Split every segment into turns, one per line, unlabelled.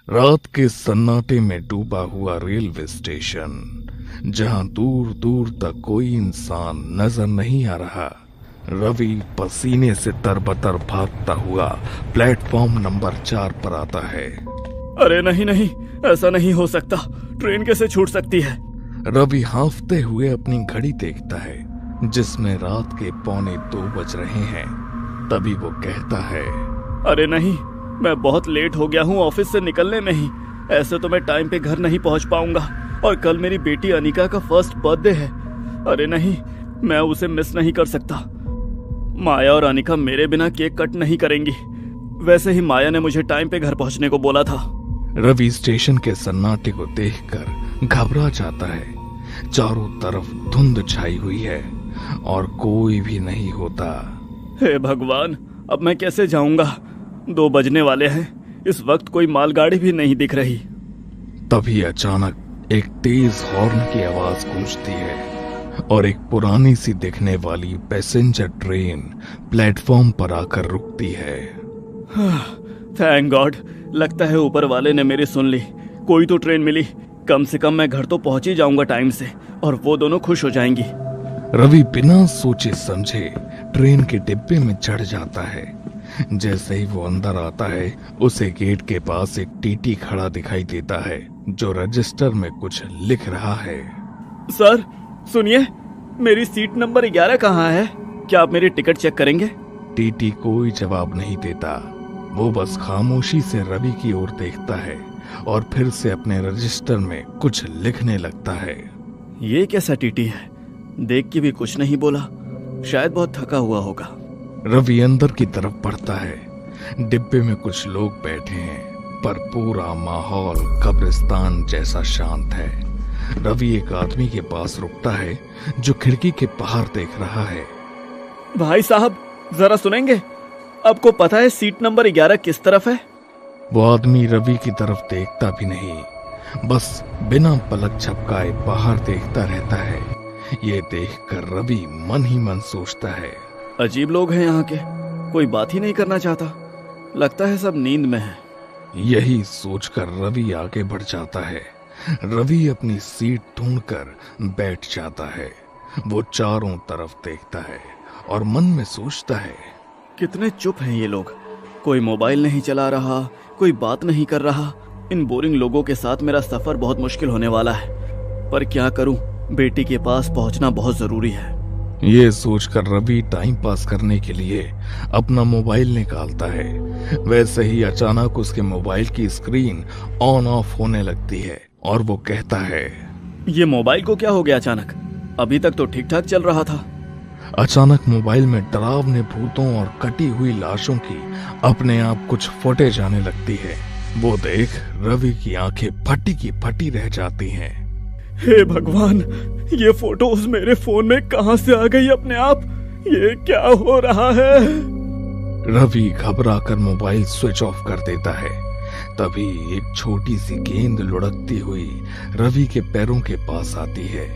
रात के सन्नाटे में डूबा हुआ रेलवे स्टेशन, जहां दूर दूर तक कोई इंसान नजर नहीं आ रहा। रवि पसीने से तरबतर भागता हुआ प्लेटफॉर्म नंबर 4 पर आता है।
अरे नहीं नहीं, ऐसा नहीं हो सकता। ट्रेन कैसे छूट सकती है?
रवि हांफते हुए अपनी घड़ी देखता है, जिसमें रात के 1:45 बज रहे हैं। तभी वो कहता है,
अरे नहीं, मैं बहुत लेट हो गया हूँ ऑफिस से निकलने में ही। ऐसे तो मैं टाइम पे घर नहीं पहुँच पाऊंगा, और कल मेरी बेटी अनिका का फर्स्ट बर्थडे है। अरे नहीं, मैं उसे मिस नहीं कर सकता। माया और अनिका मेरे बिना केक कट नहीं करेंगी। वैसे ही माया ने मुझे टाइम पे घर पहुँचने को बोला था।
रवि स्टेशन के सन्नाटे को देखकर घबरा जाता है। चारों तरफ धुंध छाई हुई है और कोई भी नहीं होता।
हे भगवान, अब मैं कैसे जाऊंगा? 2 बजने वाले हैं। इस वक्त कोई मालगाड़ी भी नहीं दिख रही।
तभी अचानक एक तेज हॉर्न की आवाज गूंजती है और एक पुरानी सी दिखने वाली पैसेंजर ट्रेन प्लेटफॉर्म पर आकर रुकती है।
थैंक गॉड, लगता है ऊपर वाले ने मेरी सुन ली। कोई तो ट्रेन मिली। कम से कम मैं घर तो पहुंच ही जाऊंगा टाइम से, और वो दोनों खुश हो जाएंगी।
रवि बिना सोचे समझे ट्रेन के डिब्बे में चढ़ जाता है। जैसे ही वो अंदर आता है, उसे गेट के पास एक टीटी खड़ा दिखाई देता है, जो रजिस्टर में कुछ लिख रहा है।
सर सुनिए, मेरी सीट नंबर 11 कहाँ है? क्या आप मेरी टिकट चेक करेंगे?
टीटी कोई जवाब नहीं देता। वो बस खामोशी से रवि की ओर देखता है और फिर से अपने रजिस्टर में कुछ लिखने लगता है।
ये कैसा टीटी है? देख के भी कुछ नहीं बोला। शायद बहुत थका हुआ होगा।
रवि अंदर की तरफ बढ़ता है। डिब्बे में कुछ लोग बैठे हैं, पर पूरा माहौल कब्रिस्तान जैसा शांत है। रवि एक आदमी के पास रुकता है, जो खिड़की के बाहर देख रहा है।
भाई साहब, जरा सुनेंगे? आपको पता है सीट नंबर 11 किस तरफ है?
वो आदमी रवि की तरफ देखता भी नहीं, बस बिना पलक झपकाए बाहर देखता रहता है। ये देखकर रवि मन ही मन सोचता है,
अजीब लोग हैं यहाँ के। कोई बात ही नहीं करना चाहता। लगता है सब नींद में है।
यही सोचकर रवि आगे बढ़ जाता है। रवि अपनी सीट ढूंढकर बैठ जाता है। वो चारों तरफ देखता है और मन में सोचता है,
कितने चुप हैं ये लोग। कोई मोबाइल नहीं चला रहा, कोई बात नहीं कर रहा। इन बोरिंग लोगों के साथ मेरा सफर बहुत मुश्किल होने वाला है। पर क्या करूं, बेटी के पास पहुंचना बहुत जरूरी है।
ये सोचकर रवि टाइम पास करने के लिए अपना मोबाइल निकालता है। वैसे ही अचानक उसके मोबाइल की स्क्रीन ऑन ऑफ होने लगती है और वो कहता है,
ये मोबाइल को क्या हो गया अचानक? अभी तक तो ठीक ठाक चल रहा था।
अचानक मोबाइल में डरावने भूतों और कटी हुई लाशों की अपने आप कुछ फुटेज आने लगती है। वो देख रवि की आंखें फटी की फटी रह जाती हैं।
हे भगवान, ये फोटोज मेरे फोन में कहां से आ गई अपने आप? ये क्या हो रहा है?
रवि घबराकर मोबाइल स्विच ऑफ कर देता है। तभी एक छोटी सी गेंद लुढ़कती हुई रवि के पैरों के पास आती है।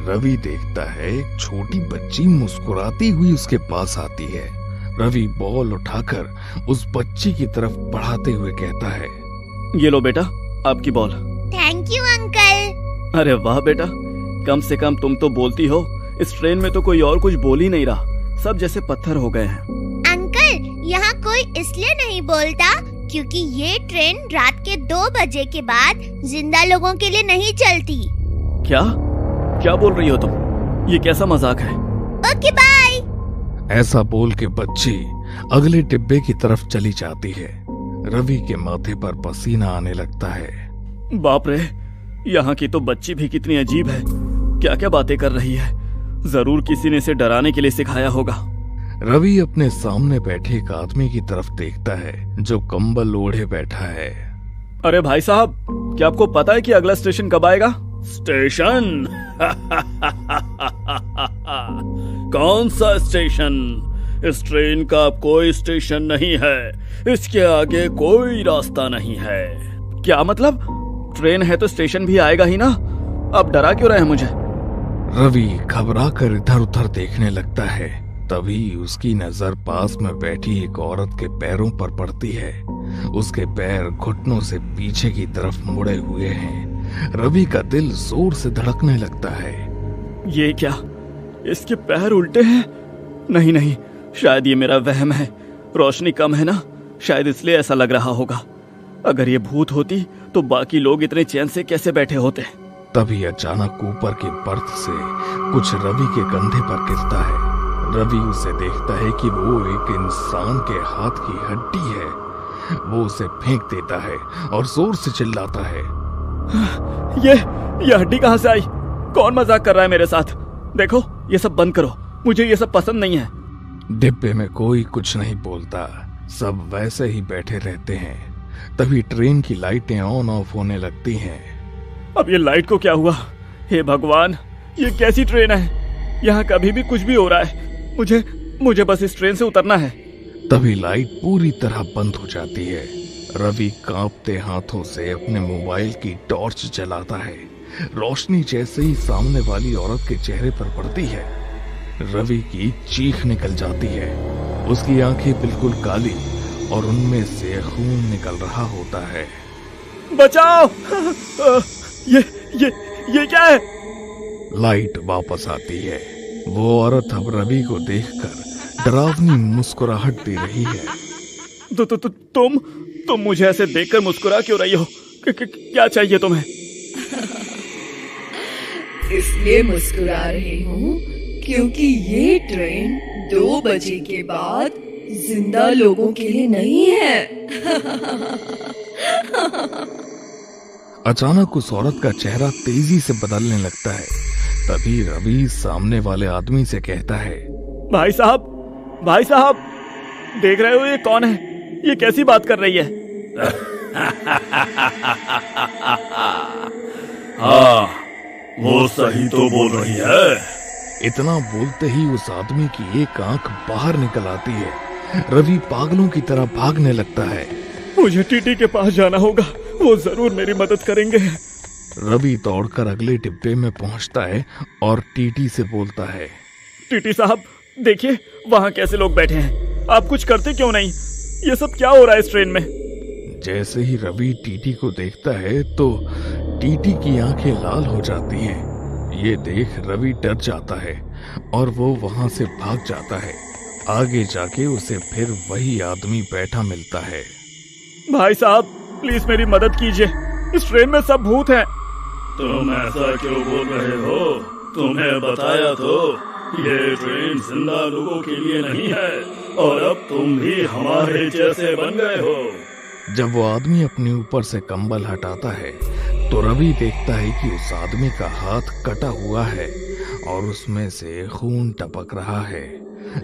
रवि देखता है एक छोटी बच्ची मुस्कुराती हुई उसके पास आती है। रवि बॉल उठाकर उस बच्ची की तरफ बढ़ाते हुए कहता है,
ये लो बेटा, आपकी बॉल।
Thank you uncle.
अरे वाह बेटा, कम से कम तुम तो बोलती हो। इस ट्रेन में तो कोई और कुछ बोल ही नहीं रहा। सब जैसे पत्थर हो गए हैं।
अंकल, यहाँ कोई इसलिए नहीं बोलता क्योंकि ये ट्रेन रात के 2 बजे के बाद जिंदा लोगों के लिए नहीं चलती।
क्या क्या बोल रही हो तुम? ये कैसा मजाक है?
Okay bye.
ऐसा बोल के बच्ची अगले डिब्बे की तरफ चली जाती है। रवि के माथे पर पसीना आने लगता है।
बाप रे, यहाँ की तो बच्ची भी कितनी अजीब है। क्या क्या बातें कर रही है। जरूर किसी ने इसे डराने के लिए सिखाया होगा।
रवि अपने सामने बैठे एक आदमी की तरफ देखता है, जो कंबल ओढ़े बैठा है।
अरे भाई साहब, क्या आपको पता है कि अगला स्टेशन कब आएगा? स्टेशन? कौन सा स्टेशन? इस ट्रेन का कोई स्टेशन नहीं है। इसके आगे कोई रास्ता नहीं है। क्या मतलब? ट्रेन है तो स्टेशन भी आएगा ही ना। अब डरा क्यों रहे हैं मुझे?
रवि घबराकर इधर उधर देखने लगता है। तभी उसकी नजर पास में बैठी एक औरत के पैरों पर पड़ती है। उसके पैर घुटनों से पीछे की तरफ मुड़े हुए हैं। रवि का दिल जोर से धड़कने लगता है।
ये क्या, इसके पैर उल्टे हैं? नहीं नहीं, शायद ये मेरा वहम है। रोशनी कम है ना, शायद इसलिए ऐसा लग रहा होगा। अगर ये भूत होती तो बाकी लोग इतने चैन से कैसे बैठे होते?
तभी अचानक ऊपर के बर्थ से कुछ रवि के कंधे पर गिरता है। रवि उसे देखता है कि वो एक इंसान के हाथ की हड्डी है। वो उसे फेंक देता है और जोर से चिल्लाता है,
ये हड्डी कहाँ से आई? कौन मजाक कर रहा है मेरे साथ? देखो, ये सब बंद करो, मुझे ये सब पसंद नहीं है।
डिब्बे में कोई कुछ नहीं बोलता, सब वैसे ही बैठे रहते हैं। तभी ट्रेन की लाइटें ऑन ऑफ होने लगती हैं।
अब ये लाइट को क्या हुआ? हे भगवान, ये कैसी ट्रेन है? यहाँ कभी भी कुछ भी हो रहा है। मुझे बस इस ट्रेन से उतरना है।
तभी लाइट पूरी तरह बंद हो जाती है। रवि कांपते हाथों से अपने मोबाइल की टॉर्च जलाता है। रोशनी जैसे ही सामने वाली औरत के चेहरे पर पड़ती है, रवि की चीख निकल जाती है। उसकी आंखें बिल्कुल काली और उनमें से खून निकल रहा होता है।
बचाओ! ये क्या है?
लाइट वापस आती है। वो औरत अब रवि को देखकर डरावनी मुस्कुराहट दे रही है।
तुम मुझे ऐसे देखकर मुस्कुरा क्यों रही हो? क्या चाहिए तुम्हें?
इसलिए मुस्कुरा रही हूँ क्योंकि ये ट्रेन 2 बजे के बाद जिंदा लोगों के लिए नहीं है।
अचानक उस औरत का चेहरा तेजी से बदलने लगता है। तभी रवि सामने वाले आदमी से कहता है,
भाई साहब, देख रहे हो ये कौन है? ये कैसी बात कर रही है?
हाँ, वो सही तो बोल रही है।
इतना बोलते ही उस आदमी की एक आंख बाहर निकल आती है। रवि पागलों की तरह भागने लगता है।
मुझे टीटी के पास जाना होगा, वो जरूर मेरी मदद करेंगे।
रवि दौड़कर अगले डिब्बे में पहुंचता है और टीटी से बोलता है,
टीटी साहब, देखिए वहाँ कैसे लोग बैठे हैं। आप कुछ करते क्यों नहीं? ये सब क्या हो रहा है इस ट्रेन में?
जैसे ही रवि टीटी को देखता है तो टीटी की आंखें लाल हो जाती हैं। ये देख रवि डर जाता है और वो वहां से भाग जाता है। आगे जाके उसे फिर वही आदमी बैठा मिलता है।
भाई साहब, प्लीज मेरी मदद कीजिए, इस ट्रेन में सब भूत हैं।
तुम ऐसा क्यों बोल रहे हो? तुम्हें बताया तो, ये ट्रेन जिंदा लोगों के लिए नहीं है और अब तुम भी हमारे जैसे बन गए हो।
जब वो आदमी अपने ऊपर से कंबल हटाता है तो रवि देखता है कि उस आदमी का हाथ कटा हुआ है और उसमें से खून टपक रहा है।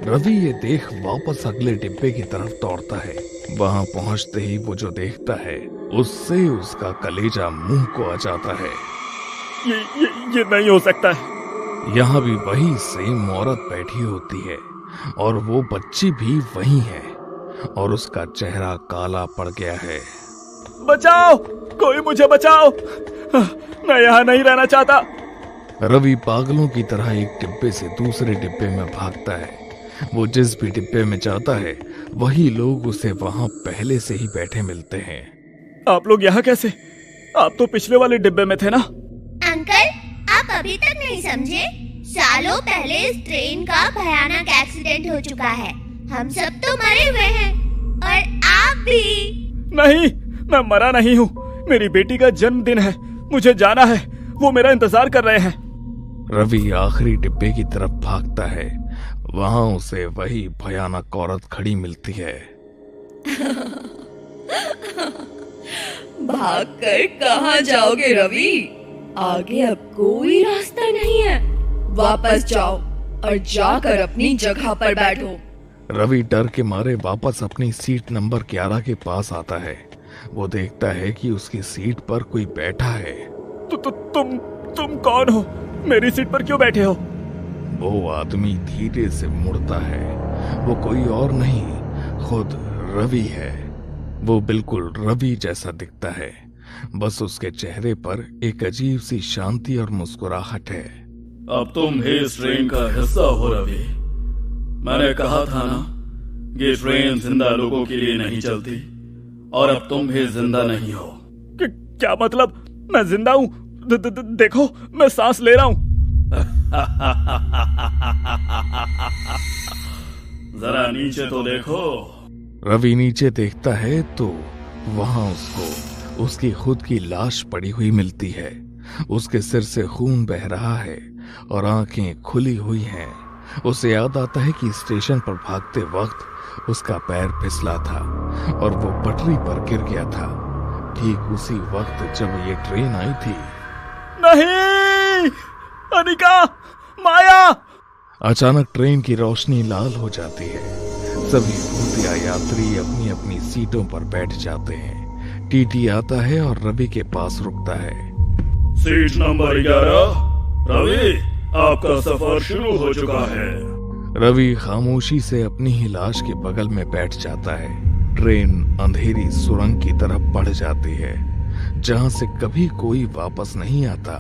रवि ये देख वापस अगले डिब्बे की तरफ दौड़ता है। वहां पहुंचते ही वो जो देखता है उससे उसका कलेजा मुंह को आ जाता है।
ये नहीं हो सकता है।
यहाँ भी वही सेम औरत बैठी होती है और वो बच्ची भी वही है और उसका चेहरा काला पड़ गया है।
बचाओ, कोई मुझे बचाओ, मैं यहाँ नहीं रहना चाहता।
रवि पागलों की तरह एक डिब्बे से दूसरे डिब्बे में भागता है। वो जिस भी डिब्बे में जाता है वही लोग उसे वहां पहले से ही बैठे मिलते हैं।
आप लोग यहाँ कैसे? आप तो पिछले वाले डिब्बे में थे ना?
अंकल, आप अभी तक नहीं समझे? सालों पहले इस ट्रेन का भयानक एक्सीडेंट हो चुका है। हम सब तो मरे हुए हैं और आप भी।
नहीं, मैं मरा नहीं हूँ। मेरी बेटी का जन्मदिन है, मुझे जाना है, वो मेरा इंतजार कर रहे हैं।
रवि आखिरी डिब्बे की तरफ भागता है। वहां उसे वही भयानक औरत खड़ी मिलती है।
भागकर कहाँ जाओगे रवि? आगे अब कोई रास्ता नहीं है। वापस जाओ और जाकर अपनी जगह पर बैठो।
रवि डर के मारे वापस अपनी सीट नंबर 11 के पास आता है। वो देखता है कि उसकी सीट पर कोई बैठा है।
तुम कौन हो? मेरी सीट पर क्यों बैठे हो?
वो आदमी धीरे से मुड़ता है। वो कोई और नहीं, खुद रवि है। वो बिल्कुल रवि जैसा दिखता है, बस उसके चेहरे पर एक अजीब सी शांति और मुस्कुराहट है।
अब तुम भी इस ट्रेन का हिस्सा हो रवि। मैंने कहा था ना, ये ट्रेन जिंदा लोगों के लिए नहीं चलती, और अब तुम भी जिंदा नहीं हो।
क्या मतलब? मैं जिंदा हूँ? देखो, मैं सांस ले रहा हूँ।
जरा नीचे तो देखो।
रवि नीचे देखता है तो वहां उसको उसकी खुद की लाश पड़ी हुई मिलती है। उसके सिर से खून बह रहा है और आंखें खुली हुई हैं। उसे याद आता है कि स्टेशन पर भागते वक्त उसका पैर फिसला था और वो पटरी पर गिर गया था, ठीक उसी वक्त जब ये ट्रेन आई थी।
नहीं, अनिका, माया!
अचानक ट्रेन की रोशनी लाल हो जाती है। सभी भूतिया यात्री अपनी अपनी सीटों पर बैठ जाते हैं। टीटी आता है और रवि के पास रुकता है।
सीट नंबर 11, रवि, आपका सफर शुरू हो चुका है।
रवि खामोशी से अपनी ही लाश के बगल में बैठ जाता है। ट्रेन अंधेरी सुरंग की तरफ बढ़ जाती है, जहां से कभी कोई वापस नहीं आता।